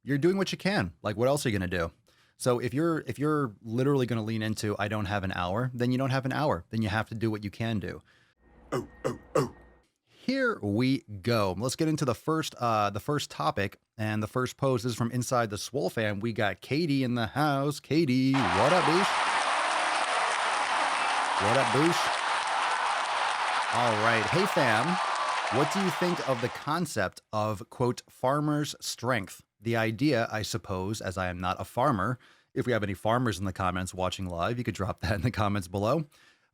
you're doing what you can. Like, what else are you going to do? So if you're literally going to lean into I don't have an hour, then you don't have an hour. Then you have to do what you can do. Here we go. Let's get into the first topic, and the first post is from inside the SwoleFam. We got Caydee in the house. Caydee, what up, boosh? What up, boosh? All right, hey fam. What do you think of the concept of quote farmer's strength? The idea, I suppose, as I am not a farmer. If we have any farmers in the comments watching live, you could drop that in the comments below.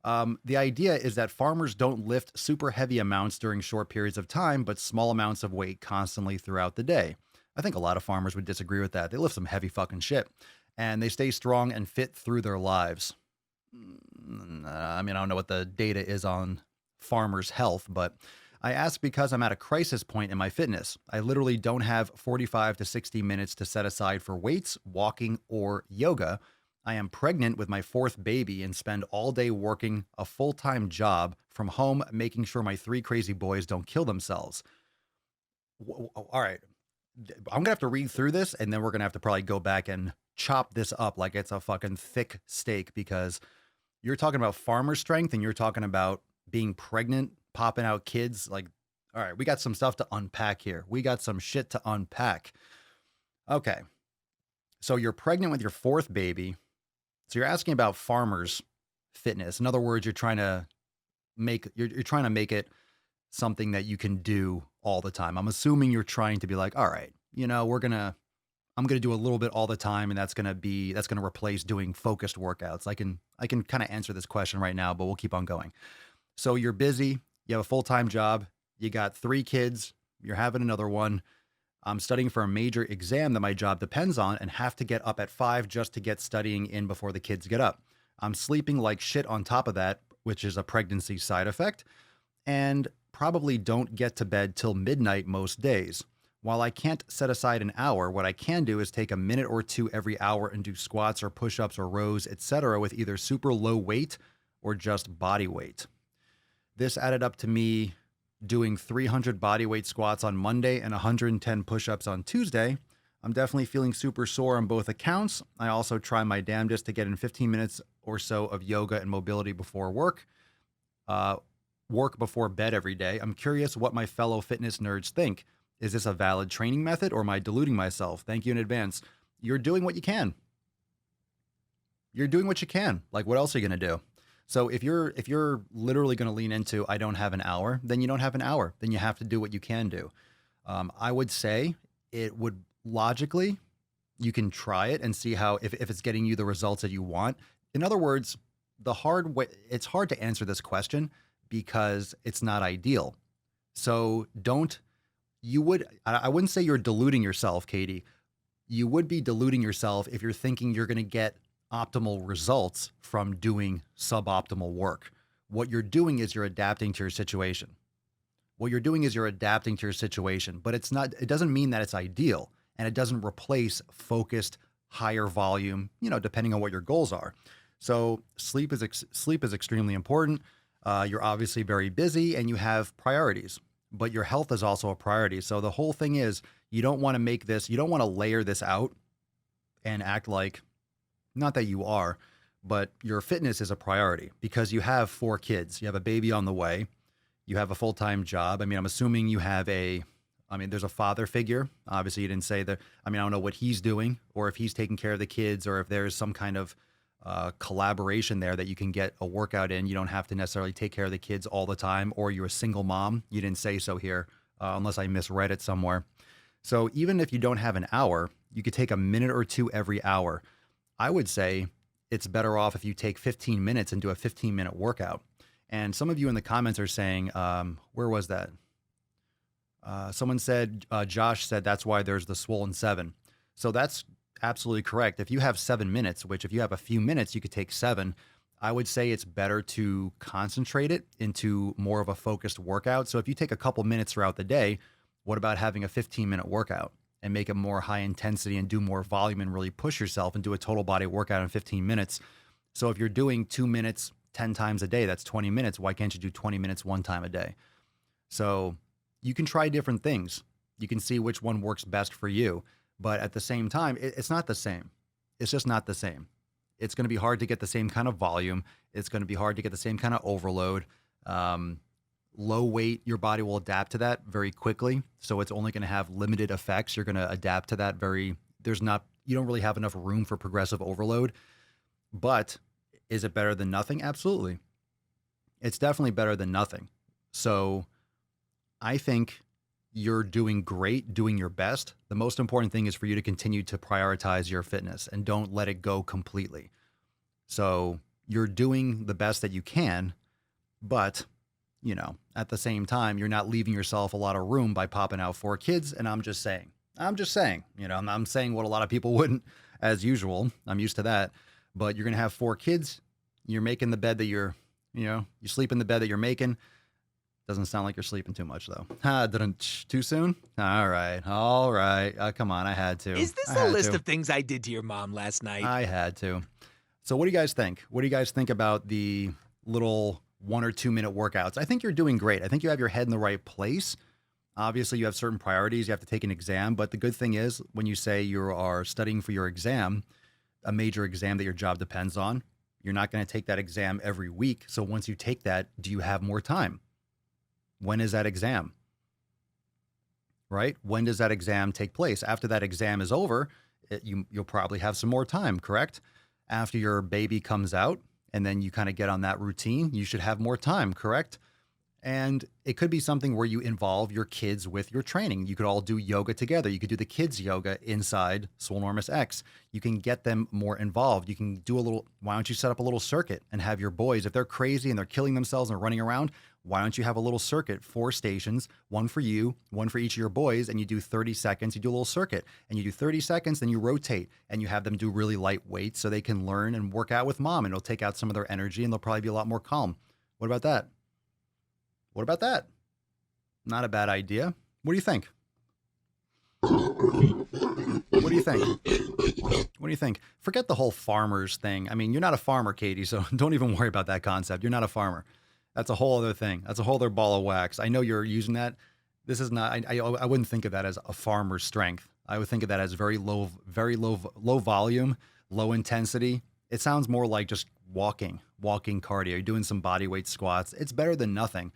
The idea is that farmers don't lift super heavy amounts during short periods of time, but small amounts of weight constantly throughout the day. I think a lot of farmers would disagree with that. They lift some heavy fucking shit and they stay strong and fit through their lives. I mean, I don't know what the data is on farmers' health, but I ask because I'm at a crisis point in my fitness. I literally don't have 45 to 60 minutes to set aside for weights, walking, or yoga. I am pregnant with my fourth baby and spend all day working a full-time job from home, making sure my three crazy boys don't kill themselves. All right. I'm going to have to read through this, and then we're going to have to probably go back and chop this up like it's a fucking thick steak, because you're talking about farmer strength and you're talking about being pregnant, popping out kids. Like, all right, we got some stuff to unpack here. We got some shit to unpack. Okay. So you're pregnant with your fourth baby. So you're asking about farmers' fitness. In other words, you're trying to make it something that you can do all the time. I'm assuming you're trying to be like, all right, I'm gonna do a little bit all the time, and that's gonna replace doing focused workouts. I can kind of answer this question right now, but we'll keep on going. So you're busy, you have a full-time job, you got three kids, you're having another one. I'm studying for a major exam that my job depends on and have to get up at 5 just to get studying in before the kids get up. I'm sleeping like shit on top of that, which is a pregnancy side effect, and probably don't get to bed till midnight most days. While I can't set aside an hour, what I can do is take a minute or two every hour and do squats or push-ups or rows, etc. with either super low weight or just body weight. This added up to me doing 300 bodyweight squats on Monday and 110 push-ups on Tuesday. I'm definitely feeling super sore on both accounts. I also try my damnedest to get in 15 minutes or so of yoga and mobility before work before bed every day. I'm curious what my fellow fitness nerds think. Is this a valid training method or am I deluding myself? Thank you in advance. You're doing what you can. You're doing what you can. Like, what else are you going to do? So if you're literally going to lean into I don't have an hour, then you don't have an hour. Then you have to do what you can do. I would say it would logically, you can try it and see how if it's getting you the results that you want. In other words, it's hard to answer this question because it's not ideal. So I wouldn't say you're deluding yourself, Caydee. You would be deluding yourself if you're thinking you're going to get optimal results from doing suboptimal work. What you're doing is you're adapting to your situation. But it doesn't mean that it's ideal, and it doesn't replace focused, higher volume, depending on what your goals are. So sleep is extremely important. You're obviously very busy and you have priorities, but your health is also a priority. So the whole thing is you don't want to layer this out and act like, not that you are, but your fitness is a priority because you have 4 kids. You have a baby on the way. You have a full-time job. I mean, I'm assuming you have there's a father figure. Obviously, you didn't say that. I mean, I don't know what he's doing or if he's taking care of the kids or if there's some kind of collaboration there that you can get a workout in. You don't have to necessarily take care of the kids all the time, or you're a single mom. You didn't say so here, unless I misread it somewhere. So even if you don't have an hour, you could take a minute or two every hour. I would say it's better off if you take 15 minutes and do a 15-minute workout. And some of you in the comments are saying, where was that? Someone said, Josh said that's why there's the Swollen 7. So that's absolutely correct. If you have 7 minutes, which if you have a few minutes, you could take 7. I would say it's better to concentrate it into more of a focused workout. So if you take a couple minutes throughout the day, what about having a 15-minute workout and make it more high intensity and do more volume and really push yourself and do a total body workout in 15 minutes? So if you're doing 2 minutes 10 times a day, that's 20 minutes. Why can't you do 20 minutes one time a day? So you can try different things. You can see which one works best for you. But at the same time, it's not the same. It's just not the same. It's going to be hard to get the same kind of volume. It's going to be hard to get the same kind of overload. Um, Low weight, your body will adapt to that very quickly. So it's only going to have limited effects. You're going to adapt to that you don't really have enough room for progressive overload. But is it better than nothing? Absolutely. It's definitely better than nothing. So I think you're doing great, doing your best. The most important thing is for you to continue to prioritize your fitness and don't let it go completely. So you're doing the best that you can, but at the same time, you're not leaving yourself a lot of room by popping out 4 kids. And I'm just saying, I'm saying what a lot of people wouldn't, as usual. I'm used to that, but you're going to have 4 kids. You're making the bed that you sleep in the bed that you're making. Doesn't sound like you're sleeping too much though. Didn't too soon? All right. Come on. I had to. Is this the list of things I did to your mom last night? I had to. So what do you guys think? What do you guys think about the little 1 or 2 minute workouts? I think you're doing great. I think you have your head in the right place. Obviously, you have certain priorities. You have to take an exam. But the good thing is when you say you are studying for your exam, a major exam that your job depends on, you're not going to take that exam every week. So once you take that, do you have more time? When is that exam? Right? When does that exam take place? After that exam is over, you'll probably have some more time, correct? After your baby comes out and then you kind of get on that routine, you should have more time, correct? And it could be something where you involve your kids with your training. You could all do yoga together. You could do the kids yoga inside Swolenormous X. You can get them more involved. You can do why don't you set up a little circuit and have your boys, if they're crazy and they're killing themselves and running around, why don't you have a little circuit, 4 stations, one for you, one for each of your boys, and you do 30 seconds, you do a little circuit, and you do 30 seconds, then you rotate, and you have them do really light weights so they can learn and work out with mom, and it'll take out some of their energy, and they'll probably be a lot more calm. What about that? What about that? Not a bad idea. What do you think? What do you think? What do you think? Forget the whole farmers thing. I mean, you're not a farmer, Caydee, so don't even worry about that concept. You're not a farmer. That's a whole other thing. That's a whole other ball of wax. I know you're using that. This is not, I wouldn't think of that as a farmer's strength. I would think of that as very low volume, low intensity. It sounds more like just walking cardio. You're doing some body weight squats. It's better than nothing.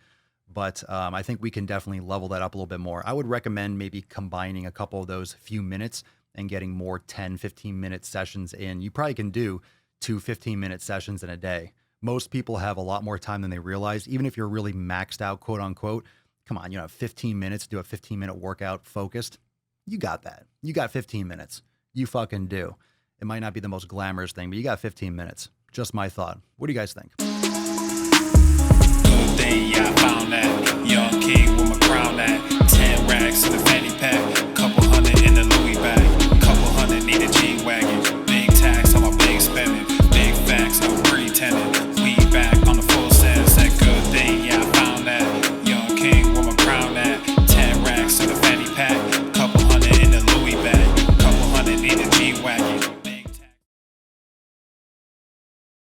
But I think we can definitely level that up a little bit more. I would recommend maybe combining a couple of those few minutes and getting more 10, 15-minute sessions in. You probably can do 2 15-minute sessions in a day. Most people have a lot more time than they realize. Even if you're really maxed out, quote unquote, come on, 15 minutes to do a 15-minute workout focused. You got that. You got 15 minutes. You fucking do. It might not be the most glamorous thing, but you got 15 minutes. Just my thought. What do you guys think?